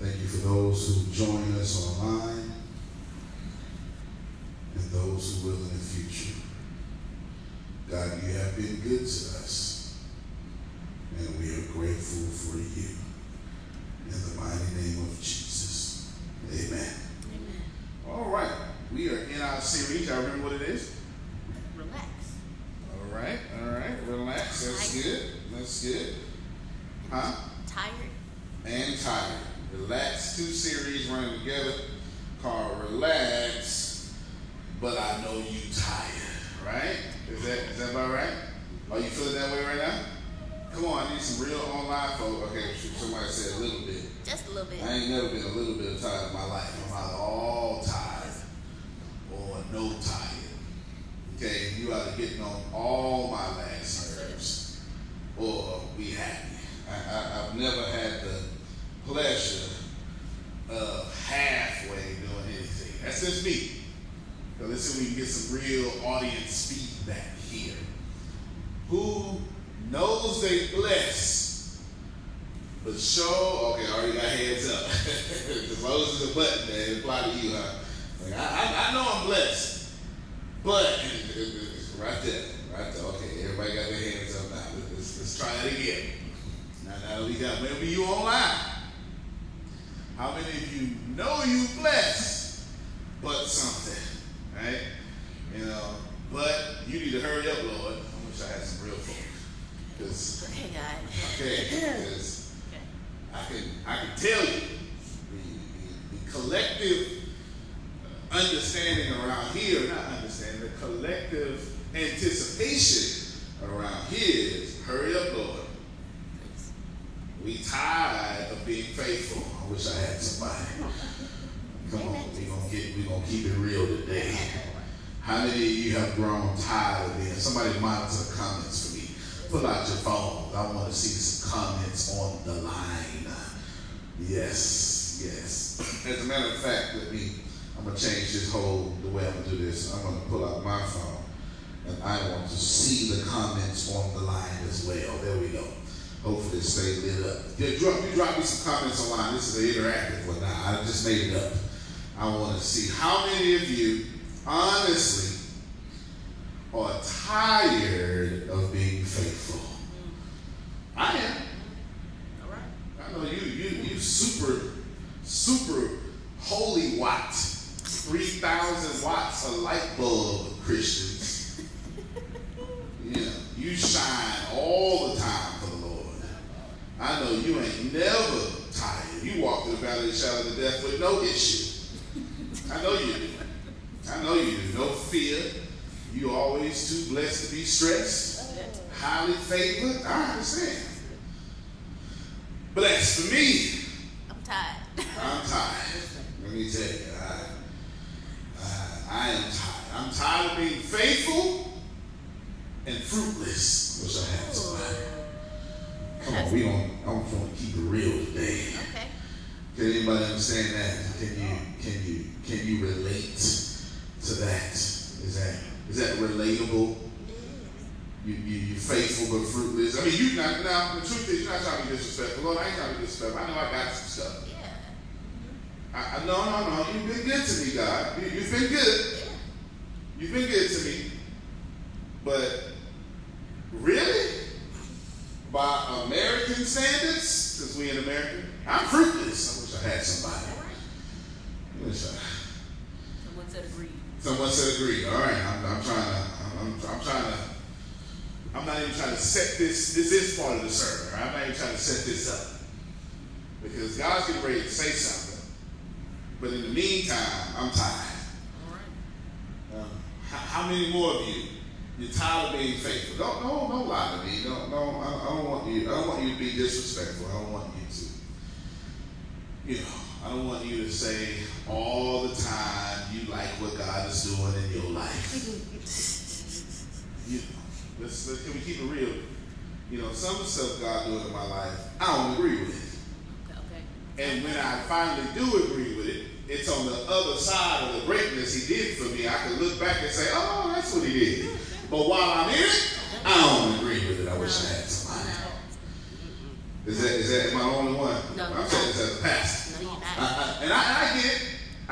Thank you for those who join us online and those who will in the future. God, you have been good to us, and we are grateful for you. In the mighty name of Jesus, amen. Amen. All right, we are in our series. Y'all remember what it is? Relax. All right, relax. That's good. That's good. Huh? Tired. And tired. Relax. 2 series running together called Relax, but I know you tired. Right? Is that about right? Are you feeling that way right now? Come on, I need some real online folk. Okay, somebody said a little bit. Just a little bit. I ain't never been a little bit tired in my life. I'm either all tired or no tired. Okay, you either getting on all my last nerves or we happy. I've never had the pleasure of halfway doing anything. That's just me. So let's see if we can get some real audience feedback here. Who knows they blessed, but show, okay, I already got hands up. As long as it's a button there, it apply to you, huh? Like, I know I'm blessed, but right there. Okay, everybody got their hands up now. Let's try it again. Now we got, maybe you online. How many of you know you blessed, but something, right? You know, but you need to hurry up, Lord. I wish I had some real folk. Okay, God. Okay, because I can tell you the collective understanding around here, not understanding, the collective anticipation around here is hurry up, Lord. We tired of being faithful. I wish I had somebody. Come on, we're gonna keep it real today. How many of you have grown tired of being? Somebody monitor the comments for me. Pull out your phones. I want to see some comments on the line. Yes. As a matter of fact, I'm gonna change the way I'm gonna do this. I'm gonna pull out my phone, and I want to see the comments on the line as well. There we go. Hopefully it stay lit up. You drop me some comments online. This is an interactive one now. I just made it up. I want to see how many of you, honestly, are tired of being faithful. I am. All right. I know you super holy watt, 3,000 watts of light bulb Christians. Yeah, you shine all the time for the Lord. I know you ain't never tired. You walk through the valley of the shadow of death with no issue. I know you do. No fear. You always too blessed to be stressed. Highly favored. I understand. But as for me, I'm tired. I'm tired. Let me tell you, I am tired. I'm tired of being faithful and fruitless. Wish I had somebody. Come on, I want to keep it real today. Okay. Can anybody understand that? Can you relate to that? Is that relatable? You faithful but fruitless. I mean, you not now. The truth is, you're not trying to be disrespectful. Lord, I ain't trying to be disrespectful. I know I got some stuff. Yeah. No. You've been good to me, God. You've been good. Yeah. You've been good to me. But really, by American standards, since we in America, I'm fruitless. I wish I had somebody. All right. I wish I. Someone said agree. Someone said agree. All right. I'm not even trying to set this. This is part of the sermon. Right? I'm not even trying to set this up because God's getting ready to say something. But in the meantime, I'm tired. All right. How many more of you? You're tired of being faithful. Don't lie to me. I don't want you to be disrespectful. I don't want you to, I don't want you to say all the time you like what God is doing in your life. Can we keep it real? Some of the stuff God doing in my life, I don't agree with it. Okay. And when I finally do agree with it, it's on the other side of the greatness He did for me. I can look back and say, oh, that's what He did. But while I'm in it, I don't agree with it. I wish I had somebody. Is that am I the only one? No. I'm saying this as a pastor. No, you're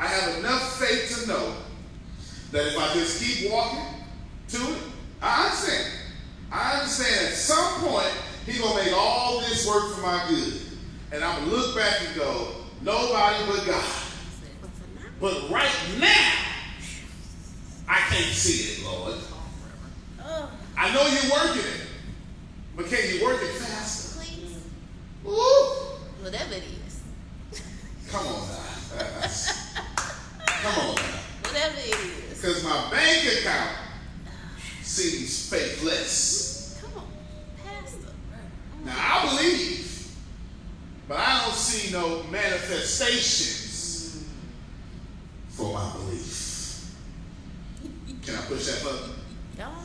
I have enough faith to know that if I just keep walking to it, I understand. I understand at some point He's going to make all this work for my good. And I'm going to look back and go, nobody but God. But right now, I can't see it, Lord. I know you're working it. But can you work it faster? Please. Ooh. Whatever it is. Come on now. Come on now. Whatever it is. Because my bank account seems faithless. Come on, Pastor. Now I believe, but I don't see no manifestations for my belief. Can I push that button? Go ahead.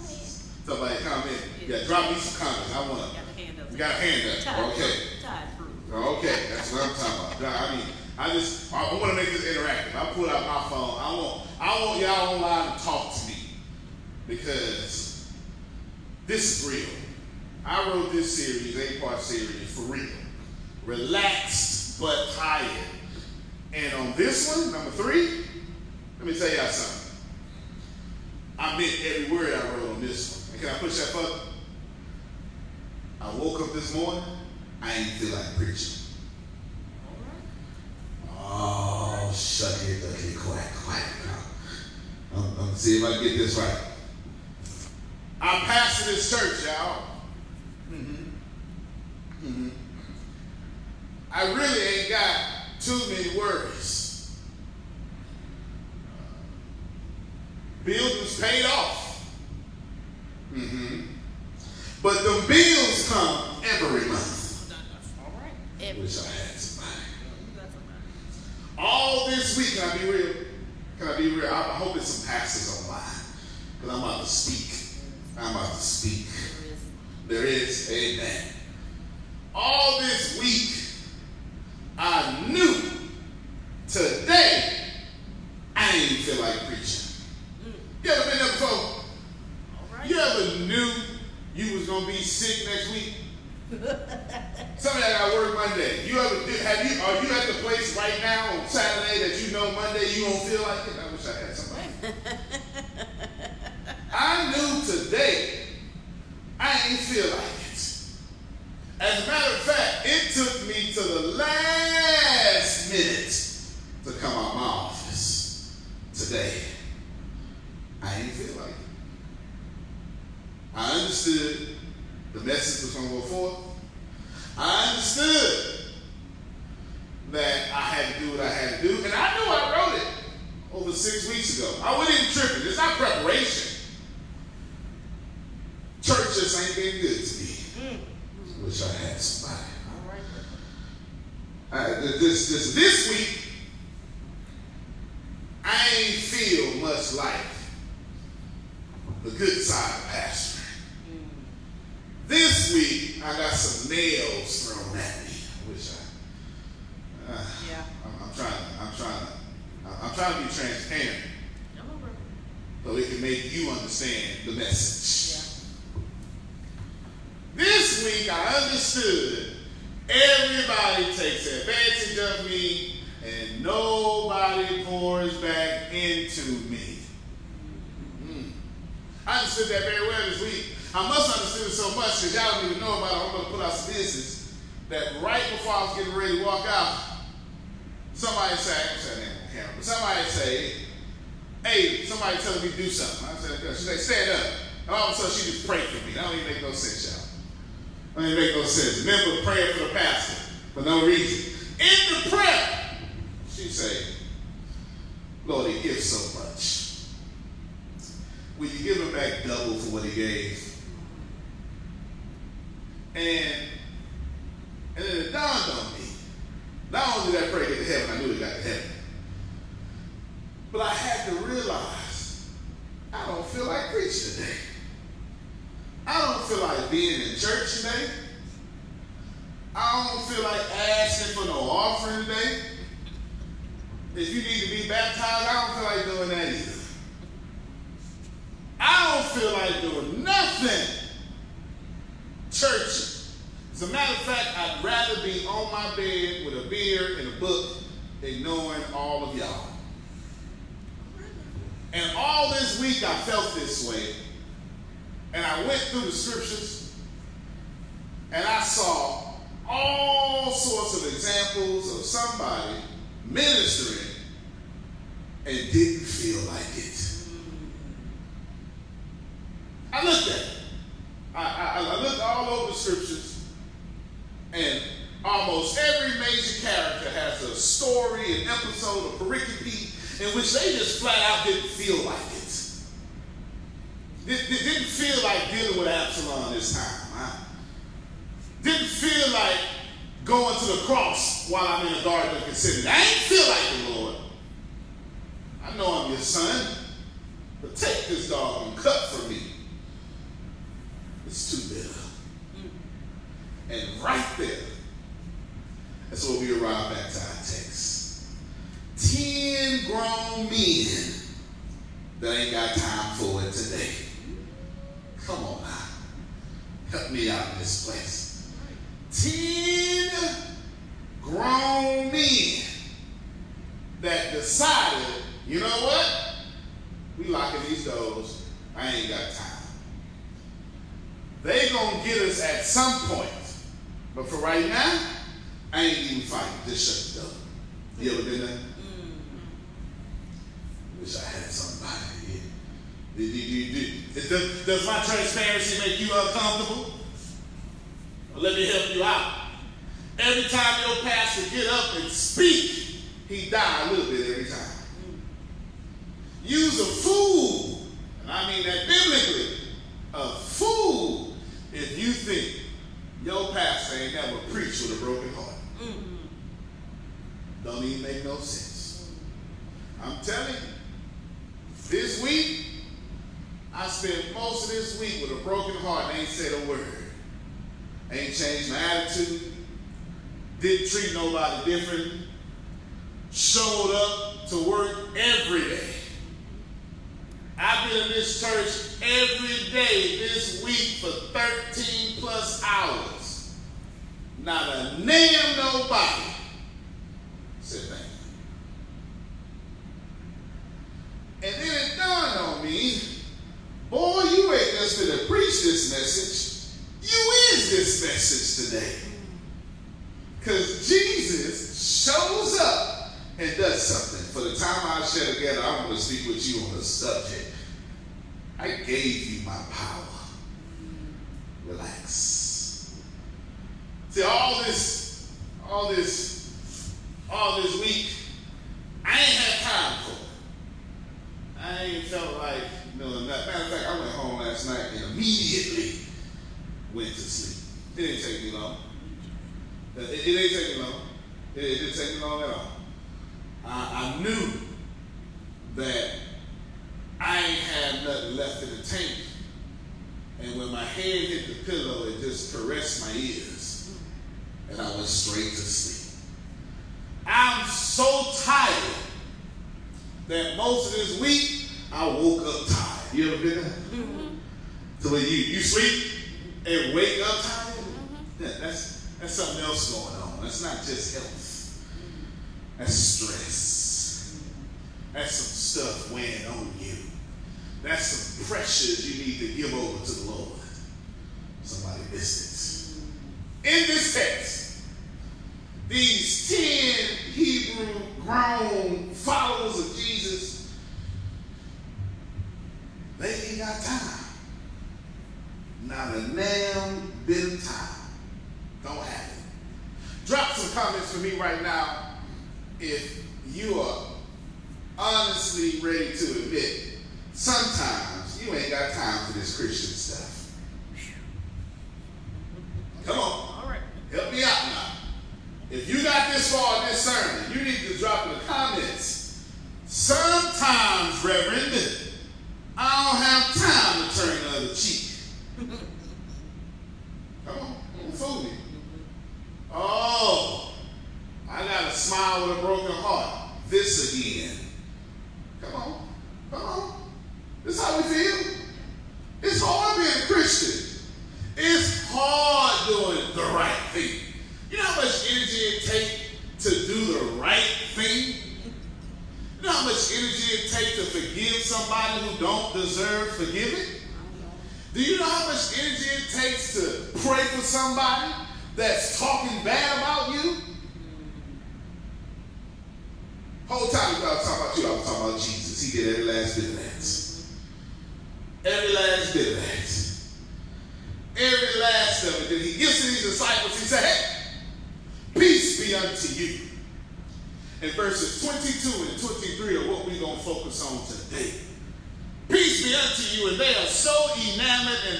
Somebody comment. Yeah, drop me some comments. I want to. Got a hand up. You got a hand up. Okay. Tied through. Okay, that's what I'm talking about. I mean, I want to make this interactive. I pull out my phone. I want y'all online to talk to me because this is real. I wrote this series, 8-part series, for real. Relaxed but tired. And on this one, number 3, let me tell y'all something. I meant every word I wrote on this one. And can I push that button? I woke up this morning, I ain't feel like preaching. Oh, shucky, ducky, quack, quack. I'm going to see if I can get this right. I pastor this church, y'all. I really ain't got too many worries. Buildings paid off. But the bills come every month. All right. Wish I had somebody. All this week, can I be real? Can I be real? I hope there's some pastors online. Because I'm about to speak. I'm about to speak. There is. Amen. All this week, I knew today I didn't feel like preaching. You ever been there before? All right. You ever knew you was going to be sick next week? Some of y'all got work Monday. Are you at the place right now on Saturday that you know Monday you don't feel like it? I wish I had somebody. I knew today I ain't feel like it. As a matter of fact, it took me to the last minute to come out my office today. I ain't feel like it. I understood the message was going to go forth. I understood that I had to do what I had to do. And I knew I wrote it over 6 weeks ago. I wasn't even tripping. It's not preparation. Church just ain't been good to me. Wish I had somebody. All right. This week, I ain't feel much like the good side of pastoring. This week, I got some nails thrown at me. I wish I'm trying to be transparent so it can make you understand the message. This week, I understood everybody takes advantage of me and nobody pours back into me. I understood that very well this week. I must have understood it so much because y'all don't even know about it. I'm going to put out some business that right before I was getting ready to walk out, somebody say, I ain't saying that on camera, but somebody say, hey, somebody telling me to do something. I said, she said, stand up. And all of a sudden, she just prayed for me. That don't even make no sense, y'all. That don't even make no sense. Remember praying for the pastor for no reason. In the prayer, she said, Lord, he gives so much. Will you give him back double for what he gave? And then it dawned on me. Not only did that prayer get to heaven, I knew it got to heaven. But I had to realize I don't feel like preaching today. I don't feel like being in church today. I don't feel like asking for no offering today. If you need to be baptized, I don't feel like doing that either. I don't feel like doing nothing church. As a matter of fact, I'd rather be on my bed with a beer and a book ignoring all of y'all. And all this week I felt this way. And I went through the scriptures and I saw all sorts of examples of somebody ministering and didn't feel like it. I looked at it. I looked all over the scriptures, and almost every major character has a story, an episode, a pericope in which they just flat out didn't feel like it. Didn't feel like dealing with Absalom this time. Didn't feel like going to the cross while I'm in the Garden of Gethsemane. I ain't feel like it, Lord. I know I'm your son, but take this dog and cut for me. It's too bitter. And right there, that's where we arrive back to our text. 10 grown men that ain't got time for it today. Come on now. Help me out in this place. 10 grown men that decided, you know what? We locking these doors. I ain't got time. They gonna get us at some point. But for right now, I ain't even fighting. Just shut the door. You ever been there? Wish I had somebody here. Does my transparency make you uncomfortable? Well, let me help you out. Every time your pastor get up and speak, he die a little bit every time. Use a fool, and I mean that biblically, a fool if you think your pastor ain't never preached with a broken heart. Don't even make no sense. I'm telling you, this week, I spent most of this week with a broken heart and ain't said a word. Ain't changed my attitude. Didn't treat nobody different. Showed up to work every day. I've been in this church every day this week for 13 plus hours. Not a damn nobody said thank you. And then it dawned on me, boy, you ain't just going to preach this message. You is this message today. Because Jesus shows up and does something. For the time I share together, I'm going to speak with you on the subject. I gave you my power. Relax. See, all this week, I ain't had time for it. I ain't felt like, matter of fact, I went home last night and immediately went to sleep. It didn't take me long. It didn't take me long. It didn't take me long at all. I knew that I ain't had nothing left in the tank. And when my head hit the pillow, it just caressed my ears. And I went straight to sleep. I'm so tired that most of this week, I woke up tired. You ever been there? So when you sleep and wake up tired, that's something else going on. That's not just health. That's stress. That's some stuff weighing on you. That's some pressures you need to give over to the Lord. Somebody missed it. In this text, these 10 Hebrew grown followers of Jesus, they ain't got time. Not a damn bit of time. Don't have it. Drop some comments for me right now if you are honestly ready to admit sometimes you ain't got time for this Christian stuff. Come on. All right. Help me out now. If you got this far in this sermon, you need to drop in the comments. Sometimes, Reverend, I don't have time to turn the other cheek. Come on, don't fool me. Oh, I got to smile with a broken heart. This again. Come on, come on. This is how we feel. It's hard being a Christian. It's hard doing the right thing. You know how much energy it takes to do the right thing? You know how much much energy it takes to forgive somebody who don't deserve forgiving? Do you know how much energy it takes to pray for somebody that's talking bad about you? Whole time I was talking about you, I was talking about Jesus. He did every last bit of that. Every last bit of that. Every last of it. Then he gives to these disciples, he said, hey, peace be unto you. And verses 22 and 23 are what we're going to focus on today. Peace be unto you, and they are so enamored in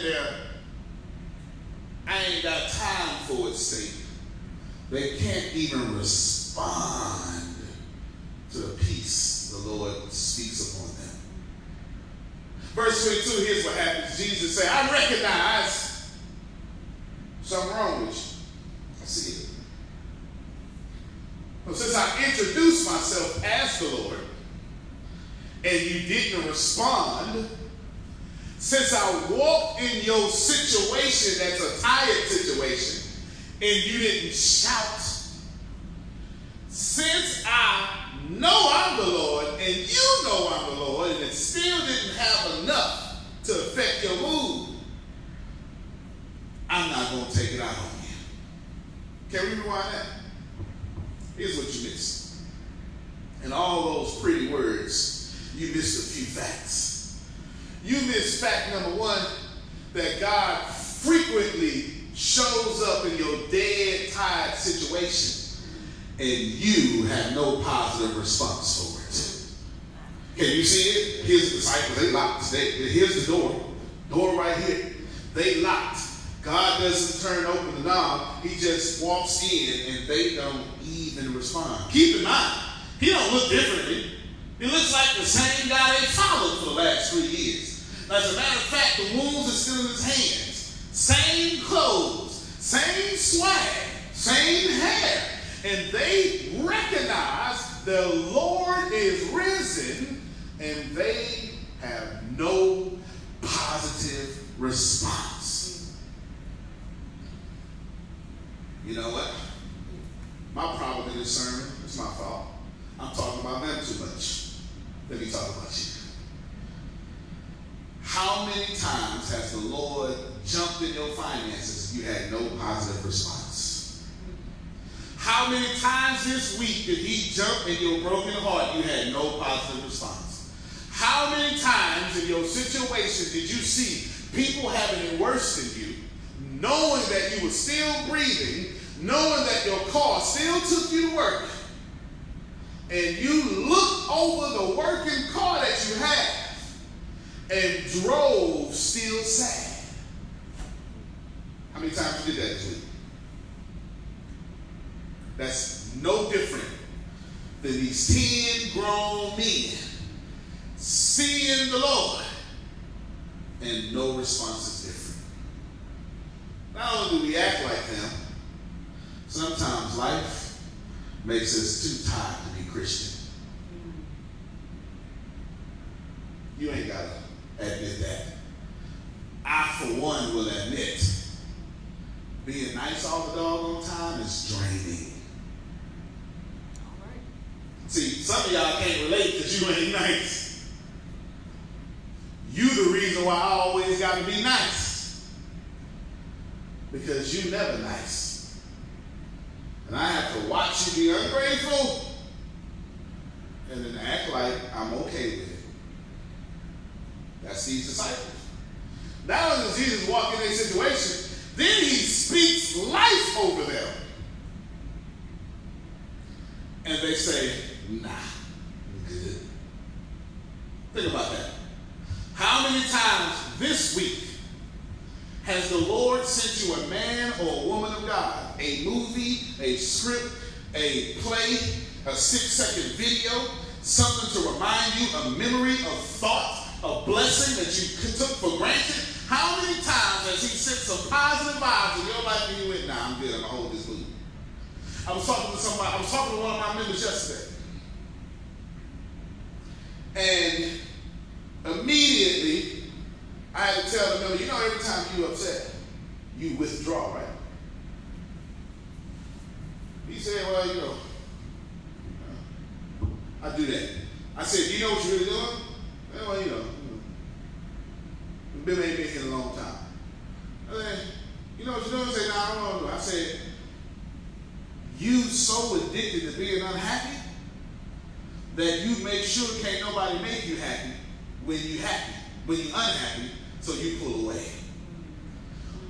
I ain't got time for it sake. They can't even respond to the peace the Lord speaks upon them. Verse 22, here's what happens. Jesus said, I recognize something wrong with you. I see it. But since I introduced myself as the Lord, and you didn't respond, since I walked in your situation that's a tired situation, and you didn't shout, since I know I'm the Lord, and you know I'm the Lord, and it still didn't have enough to affect your mood, I'm not going to take it out on you. Can we rewind that? Here's what you missed. In all those pretty words, you missed a few facts. You missed fact number one, that God frequently shows up in your dead, tired situation, and you have no positive response for it. Can you see it? Here's the disciples, they locked. Here's the door right here. They locked. God doesn't turn open the knob. He just walks in, and they don't even respond. Keep in mind, he don't look differently. He looks like the same guy they followed for the last 3 years. As a matter of fact, the wounds are still in his hands. Same clothes, same swag, same hair. And they recognize the Lord is risen, and they have no positive response. You know what? My problem in this sermon, it's my fault. I'm talking about them too much. Let me talk about you. How many times has the Lord jumped in your finances and you had no positive response? How many times this week did he jump in your broken heart and you had no positive response? How many times in your situation did you see people having it worse than you, knowing that you were still breathing, knowing that your car still took you to work, and you looked over the working car that you have and drove still sad? How many times you did that this week? That's no different than these 10 grown men seeing the Lord, and no response is different. Not only do we act like them, sometimes life makes us too tired to be Christian. You ain't got to admit that. I, for one, will admit being nice all the doggone time is draining. All right. See, some of y'all can't relate because you ain't nice. You the reason why I always got to be nice, because you never nice. And I have to watch you be ungrateful and then act like I'm okay with it. That's these disciples. Not only does Jesus walk in their situation, then he speaks life over them. And they say, nah, I'm good. Think about that. How many times this week has the Lord sent you a man or a woman of God, a movie, a script, a play, a 6-second video, something to remind you, a memory, a thought, a blessing that you took for granted? How many times has he sent some positive vibes in your life and you went, nah, I'm good, I'm going to hold this movie? I was talking to one of my members yesterday. And immediately, I had to tell them, you know, every time you upset, you withdraw, right? He said, well, I do that. I said, you know what you're really doing? Well, you know. Bill ain't been here a long time. I said, you know what you're doing? I said, no, I don't want to do it. I said, you so addicted to being unhappy that you make sure can't nobody make you happy when you happy, when you unhappy, so you pull away.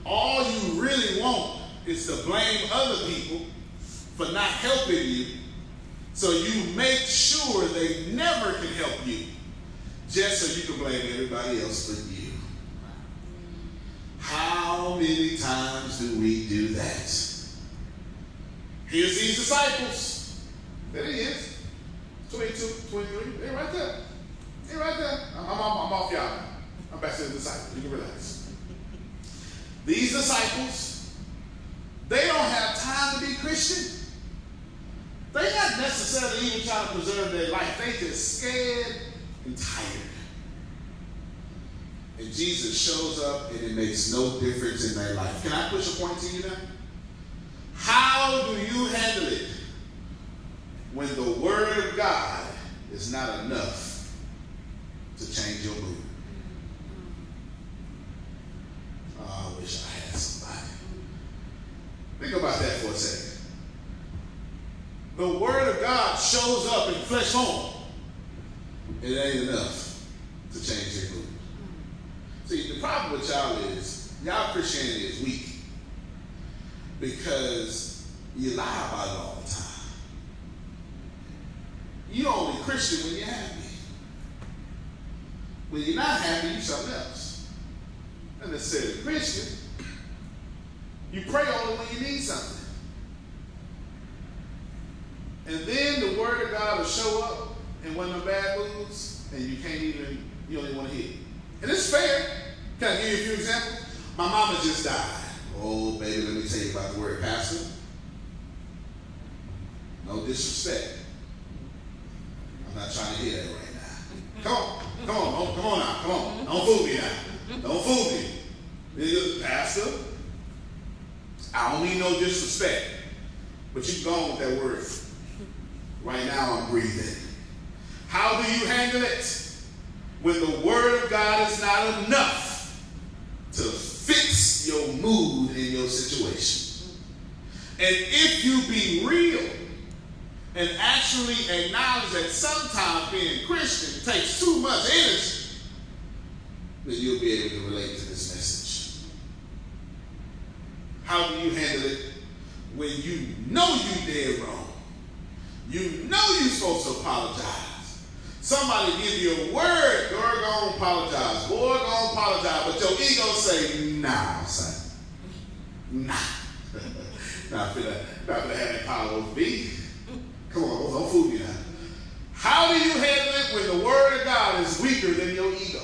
All you really want is to blame other people for not helping you, so you make sure they never can help you, just so you can blame everybody else but you. How many times do we do that? Here's these disciples. There he is. 22, 23. They're right there. They're right there. I'm off y'all now. I'm back to the disciples. You can relax. These disciples, they don't have time to be Christian. They're not necessarily even trying to preserve their life. They just scared and tired. And Jesus shows up and it makes no difference in their life. Can I push a point to you now? How do you handle it when the Word of God is not enough to change your mood? Oh, I wish I had somebody. Think about that for a second. The Word of God shows up in flesh form. It ain't enough to change your mood. See, the problem with y'all is, y'all Christianity is weak because you lie about it all the time. You're only Christian when you're happy. When you're not happy, you're something else. Not necessarily Christian. You pray only when you need something. And then the Word of God will show up in one of the bad moods, and you don't even want to hear it. And it's fair. Can I give you a few examples? My mama just died. Oh, baby, let me tell you about the word pastor. No disrespect. I'm not trying to hear that right now. Come on now. Come on. Don't fool me now. Don't fool me. Pastor, I don't mean no disrespect, but you go on with that word. Right now I'm breathing. How do you handle it when the Word of God is not enough to fix your mood in your situation? And if you be real and actually acknowledge that sometimes being Christian takes too much energy, then you'll be able to relate to this message. How do you handle it when you know you did wrong? You know you're supposed to apologize. Somebody give you a word, girl, go apologize. Boy, go apologize. But your ego say, nah, son. Nah. Not for that having power over me. Come on, don't fool me now. How do you handle it when the Word of God is weaker than your ego?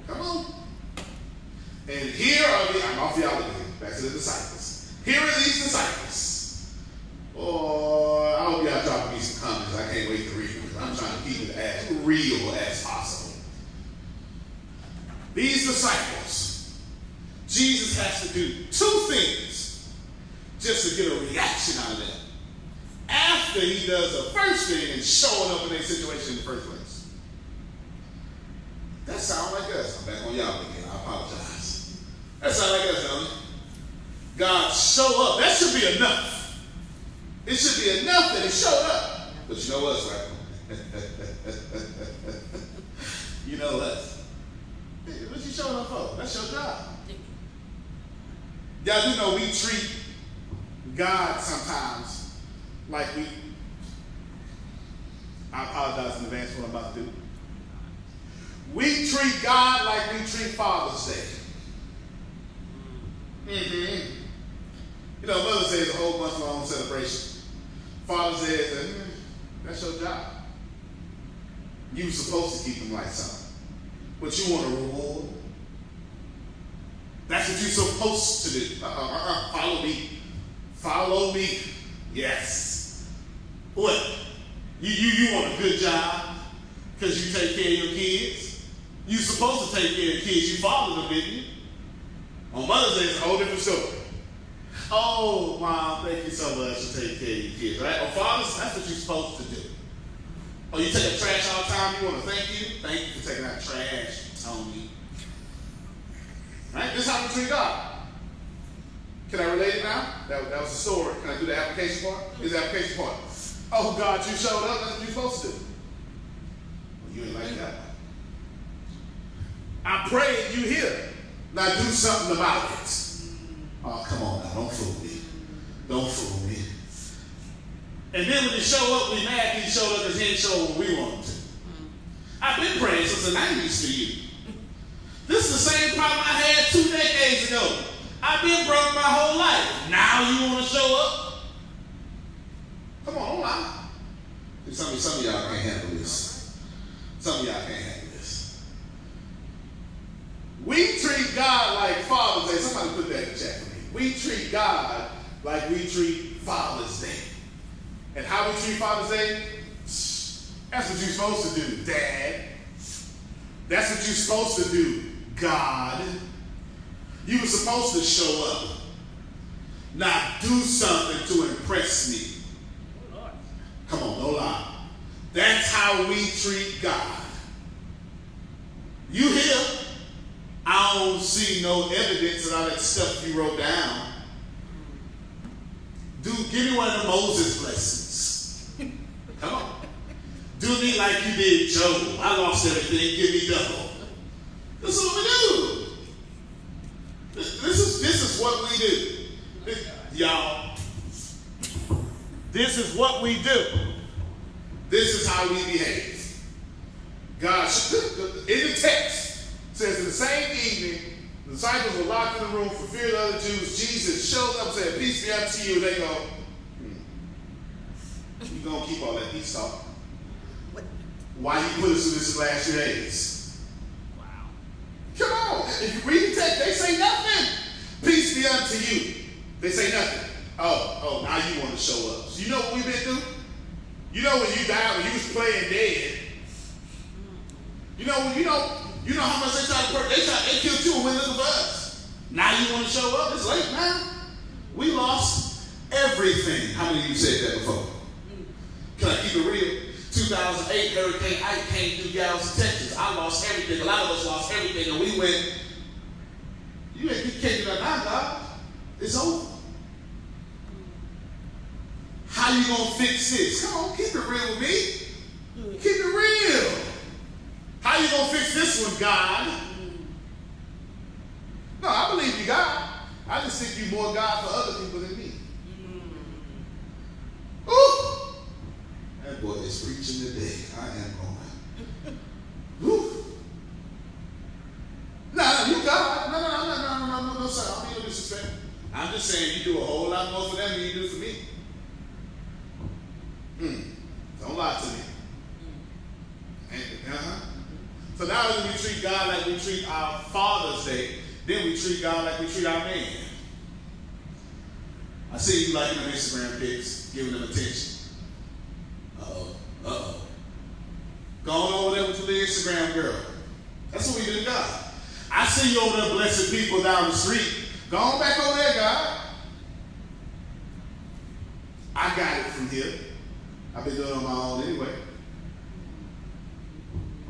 Come on. And here are I'm off y'all again. Back to the disciples. Here are these disciples. Oh, I hope y'all dropping me some comments. I can't wait to read them because I'm trying to keep it as real as possible. These disciples, Jesus has to do two things just to get a reaction out of them after he does the first thing and showing up in their situation in the first place. That sounds like us. I'm back on y'all again. I apologize. That sounds like us, don't it? God show up. That should be enough. It should be enough that he showed up. But you know us, right? You know us. Hey, what you showing up for? That's your job. Y'all do know we treat God sometimes like I apologize in advance for what I'm about to do. We treat God like we treat Father's Day. Mm-hmm. You know, Mother's Day is a whole month-long celebration. Father's Day is that's your job. You were supposed to keep them like something. But you want a reward. That's what you're supposed to do. Follow me. Follow me. Yes. What? You want a good job because you take care of your kids? You're supposed to take care of your kids. You fathered them, didn't you? On Mother's Day, it's a whole different story. Oh, Mom, thank you so much for taking care of your kids. Right? On Father's, that's what you're supposed to do. Oh, you take out trash all the time, you want to thank you? Thank you for taking out trash, Tony. Right? This is how we treat God. Can I relate it now? That was the story. Can I do the application part? Here's the application part. Oh, God, you showed up. That's what you're supposed to do. Well, you ain't like that. I prayed you here. Now do something about it. Oh, come on now. Don't fool me. Don't fool me. And then when you show up, we mad he showed up because he didn't show up when we wanted to. I've been praying since the 90s for you. This is the same problem I had 2 decades ago. I've been broke my whole life. Now you want to show up? Come on, don't lie. Some of y'all can't handle this. Some of y'all can't handle this. We treat God like Father's Day. Somebody put that in the chat for me. We treat God like we treat Father's Day. And how we treat Father's Day? That's what you're supposed to do, Dad. That's what you're supposed to do, God. You were supposed to show up, not do something to impress me. Come on, no lie. That's how we treat God. You here, I don't see no evidence of all that stuff you wrote down. Dude, give me one of the Moses blessings. Come on. Do me like you did Job. I lost everything, give me double. This is what we do. This is what we do. Y'all, this is what we do. This is how we behave. God, in the text, says in the same evening, the disciples were locked in the room for fear of the other Jews. Jesus showed up and said, peace be unto you. They go, you going to keep all that peace talk? Why you put us through this last few days? Wow. Come on. If you read the text, they say nothing. Peace be unto you. They say nothing. Oh, now you want to show up. So you know what we've been through? You know when you died, when you was playing dead. You know how much they tried to work. They killed you and went looking for us. Now you want to show up? It's late now. We lost everything. How many of you said that before? Can I keep it real? 2008 Hurricane Ike came through Galveston, Texas. I lost everything. A lot of us lost everything, and we went. You can't do that now, God. It's over. How you gonna fix this? Come on, keep it real with me. Keep it real. How you gonna fix this one, God? No, I believe you, God. I just think you more God for other people than me. Ooh. That boy is preaching today. I am going. Woo. No, you God. No, sir. I don't mean no disrespect. I'm just saying you do a whole lot more for them than you do for me. Don't lie to me. So now when we treat God like we treat our Father's Day, then we treat God like we treat our man. I see you liking them Instagram pics, giving them attention. Uh-oh. Go on over there with your little Instagram girl. That's what we do to God. I see you over there blessing people down the street. Go on back over there, God. I got it from here. I've been doing it on my own anyway.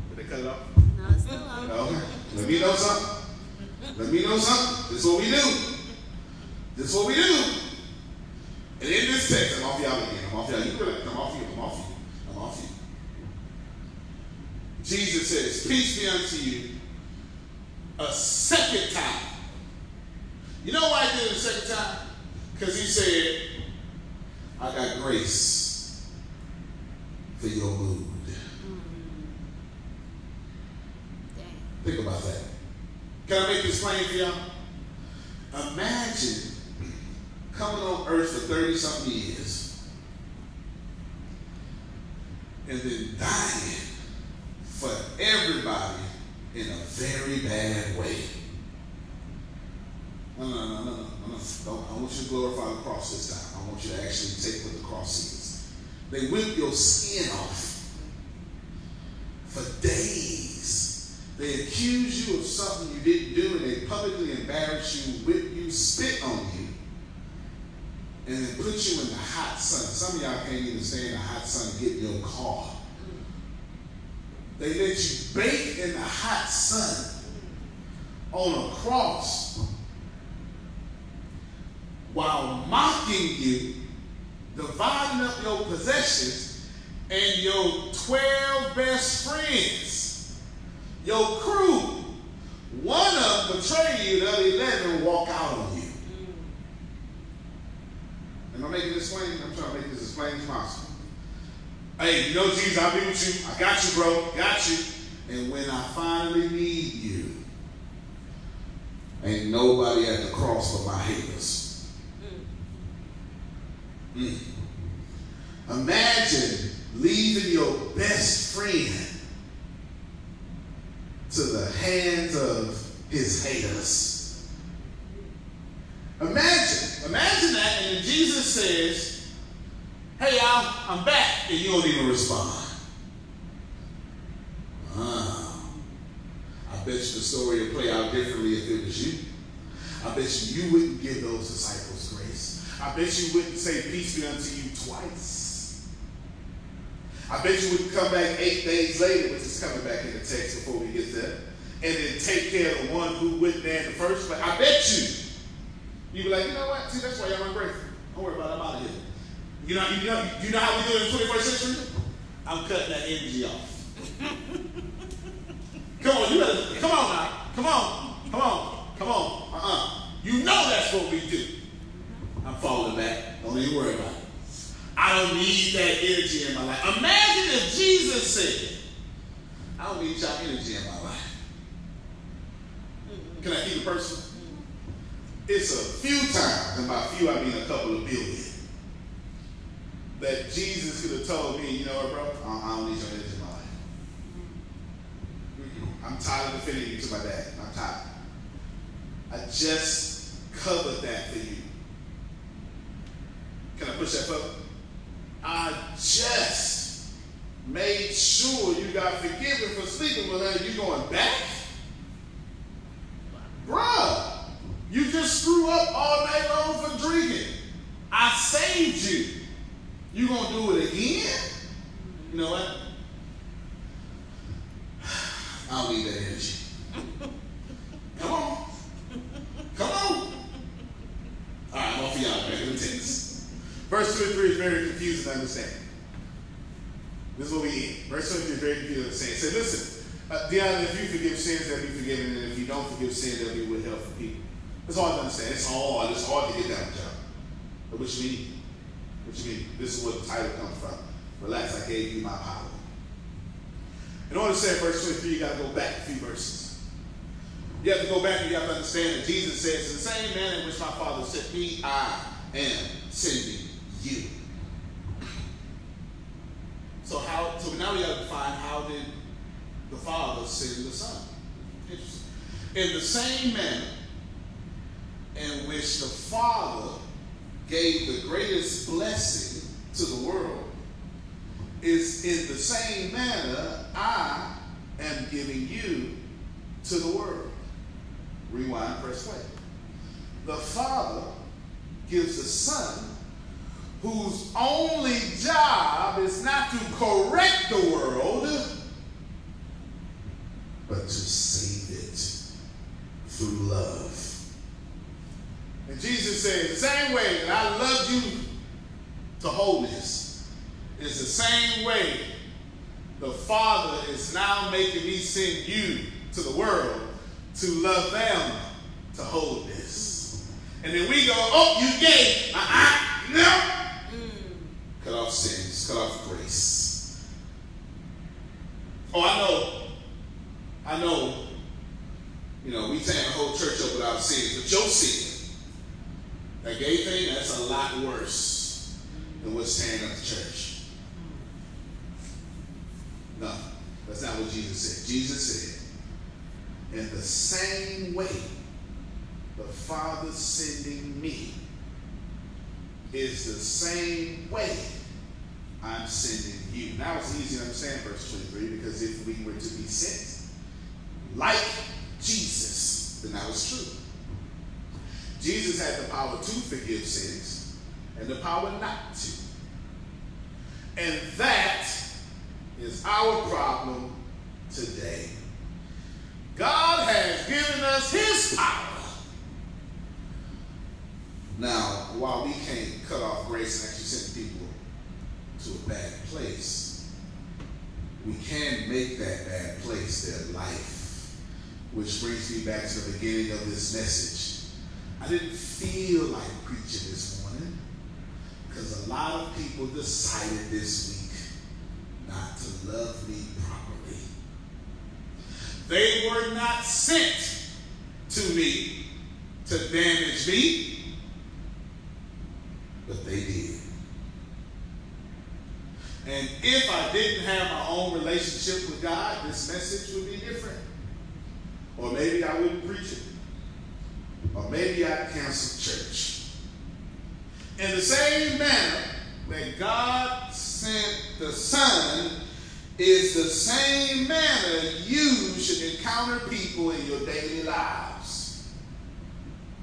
Did they cut it off? No, it's still on. Okay. Let me know something. This is what we do. This is what we do. And in this text, I'm off y'all again. I'm off y'all. You really come off you. I'm off you. I'm off you. Jesus says, peace be unto you a second time. You know why he did it a second time? Because he said, I got grace for your mood. Think about that. Can I make this plain for y'all? Imagine coming on earth for 30-something years and then dying for everybody in a very bad way. No. I want you to glorify the cross this time. I want you to actually take what the cross is. They whip your skin off for days. They accuse you of something you didn't do, and they publicly embarrass you, whip you, spit on you, and then put you in the hot sun. Some of y'all can't even stay in the hot sun and get in your car They let you bake in the hot sun on a cross while mocking you, dividing up your possessions, and your 12 best friends, your crew, one of them betray you, the other 11 walk out on you. Am I making this plain? I'm trying to make this as plain as possible. Hey, you know, Jesus, I'll be with you. I got you, bro. Got you. And when I finally need you, ain't nobody at the cross but my haters. Imagine leaving your best friend to the hands of his haters. Imagine that, and then Jesus says, hey y'all, I'm back, and you don't even respond. I bet you the story would play out differently if it was you. I bet you wouldn't give those disciples grace. I bet you wouldn't say peace be unto you twice. I bet you wouldn't come back 8 days later, which is coming back in the text before we get there, and then take care of the one who went there in the first place. I bet you'd be like, you know what? See, that's why y'all ungrateful. Don't worry about it. I'm out of here. You know how we do it in the 21st century? I'm cutting that energy off. Come on, you better, come on now. Come on. You know that's what we do. I'm falling back. Don't even worry about it. I don't need that energy in my life. Imagine if Jesus said, I don't need y'all energy in my life. Can I keep it personal? It's a few times, and by few I mean a couple of billion, that Jesus could have told me, you know what, bro, I don't need your energy in my life. I'm tired of defending you to my dad. I'm tired. I just covered that for you. Can I push that button? I just made sure you got forgiven for sleeping with her. You going back? Bruh, you just screw up all night long for drinking. I saved you. You gonna do it again? You know what? I don't need that energy. Come on. All right, I'm off of y'all back in the text. Verse 2 and 3 is very confusing to understand. This is what we eat. Verse 2 and 3 is very confusing to understand. It said, listen, Deanna, if you forgive sins, they'll be forgiven, and if you don't forgive sins, they'll be withheld from people. It's hard to understand. It's hard to get that job. But what you mean? This is where the title comes from. Relax, I gave you my power. In order to say verse 23, you got to go back a few verses. You have to go back and you have to understand that Jesus says, in the same manner in which my Father sent me, I am sending you. So now we have to define, how did the Father send the Son? Interesting. In the same manner in which the Father gave the greatest blessing to the world, is in the same manner I am giving you to the world. Rewind, press play. The Father gives the Son, whose only job is not to correct the world, but to save it through love. And Jesus said, the same way that I love you to wholeness is the same way the Father is now making me send you to the world to love them to wholeness. And then we go, oh, you gay. No. Cut off sins, cut off grace. Oh, I know, we tear the whole church up without sins, but your sin, that gay thing, that's a lot worse than what's tearing up the church. No, that's not what Jesus said. Jesus said, in the same way the Father sending me is the same way I'm sending you. Now it's easy to understand verse 23, because if we were to be sent like Jesus, then that was true. Jesus had the power to forgive sins and the power not to. And that is our problem today. God has given us his power. Now, while we can't cut off grace and actually send people to a bad place, we can make that bad place their life. Which brings me back to the beginning of this message. I didn't feel like preaching this morning because a lot of people decided this week not to love me properly. They were not sent to me to damage me, but they did. And if I didn't have my own relationship with God, this message would be different. Or maybe I wouldn't preach it. Or maybe I'd cancel church. In the same manner that God sent the Son is the same manner you should encounter people in your daily lives.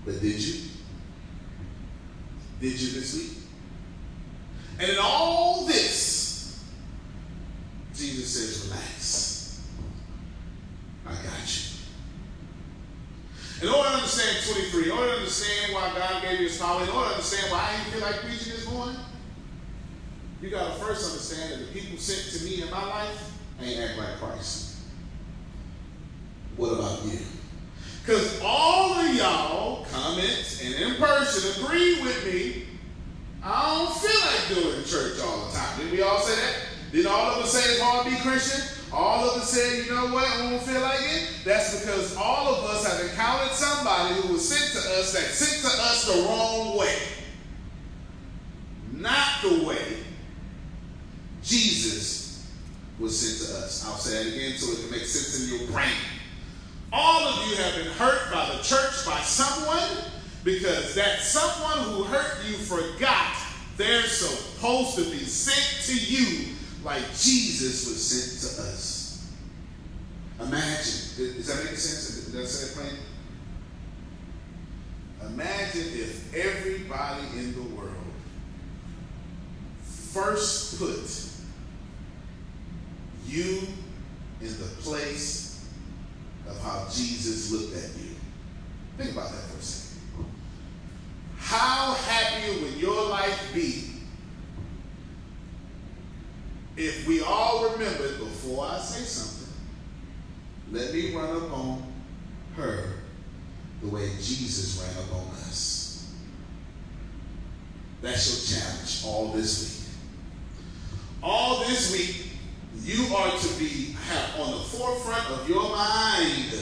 But did you? Did you this week? And in all this, Jesus says, relax. I got you. In order to understand 23, in order to understand why God gave you his power, in order to understand why I didn't feel like preaching this morning, you got to first understand that the people sent to me in my life ain't act like Christ. What about you? Because all of y'all comment and in person agree with me, I don't feel like doing church all the time. Didn't we all say that? Didn't all of us say it's hard to be Christian? All of us said, you know what, I don't feel like it? That's because all of us have encountered somebody who was sent to us that sent to us the wrong way. Not the way Jesus was sent to us. I'll say that again so it can make sense in your brain. All of you have been hurt by the church, by someone, because that someone who hurt you forgot they're supposed to be sent to you like Jesus was sent to us. Imagine, does that make sense? Does that say it plain? Imagine if everybody in the world first put you in the place of how Jesus looked at you. Think about that for a second. How happy would your life be if we all remembered, before I say something, let me run up on her the way Jesus ran up on us. That's your challenge all this week. All this week, you are to be on the forefront of your mind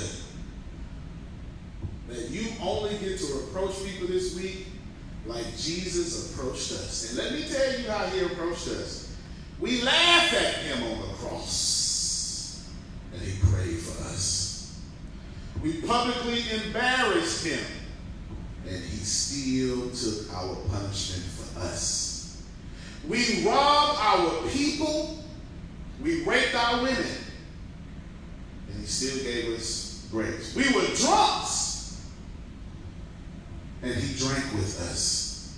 that you only get to approach people this week like Jesus approached us. And let me tell you how he approached us. We laughed at him on the cross, and he prayed for us. We publicly embarrassed him, and he still took our punishment for us. We robbed our people. We raped our women, and he still gave us grace. We were drunks, and he drank with us.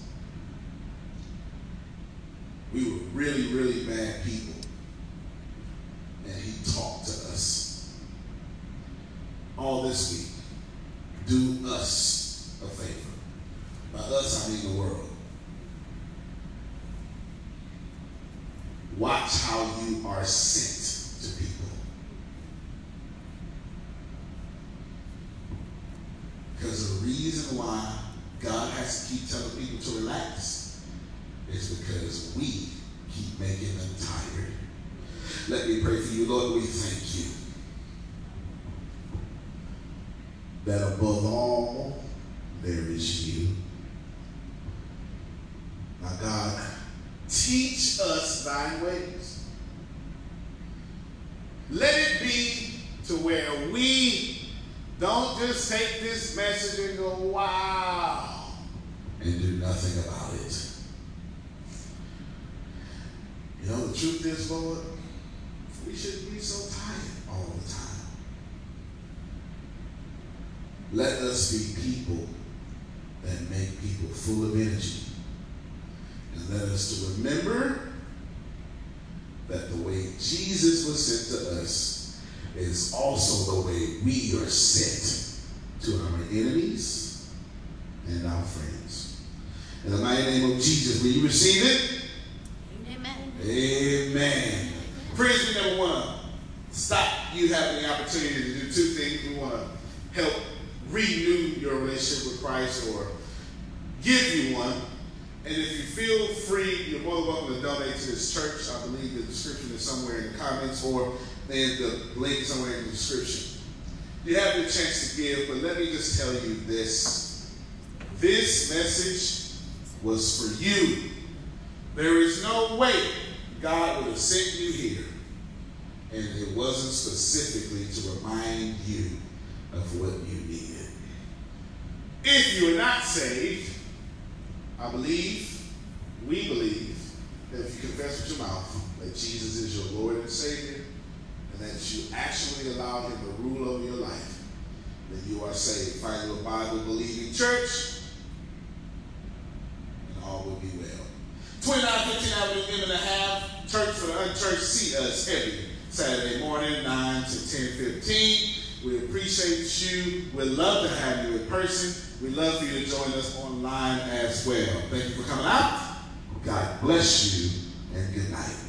We were really, really bad people, and he talked to us. All this week, do us a favor. By us, I mean the world. Watch how you are sent to people. Because the reason why God has to keep telling people to relax is because we keep making them tired. Let me pray for you. Lord, we thank you that above all, there is you. Now, God, teach us thine ways. Let it be to where we don't just take this message and go, wow, and do nothing about it. You know, the truth is, Lord, we shouldn't be so tired all the time. Let us be people that make people full of energy. And let us to remember that the way Jesus was sent to us is also the way we are sent to our enemies and our friends. In the mighty name of Jesus, will you receive it? Amen. Amen. Friends, we never want to stop you having the opportunity to do two things. We want to help renew your relationship with Christ or give you one. And if you feel free, you're more than welcome to donate to this church. I believe the description is somewhere in the comments or in the link somewhere in the description. You have the chance to give, but let me just tell you this. This message was for you. There is no way God would have sent you here and it wasn't specifically to remind you of what you needed. If you are not saved, I believe, we believe, that if you confess with your mouth that Jesus is your Lord and Savior, and that you actually allow him to rule over your life, then you are saved. Find your Bible-believing church, and all will be well. 2915 Avenue M&A Church for the Unchurched. See us every Saturday morning, 9 to 10:15. We appreciate you. We'd love to have you in person. We'd love for you to join us online as well. Thank you for coming out. God bless you, and good night.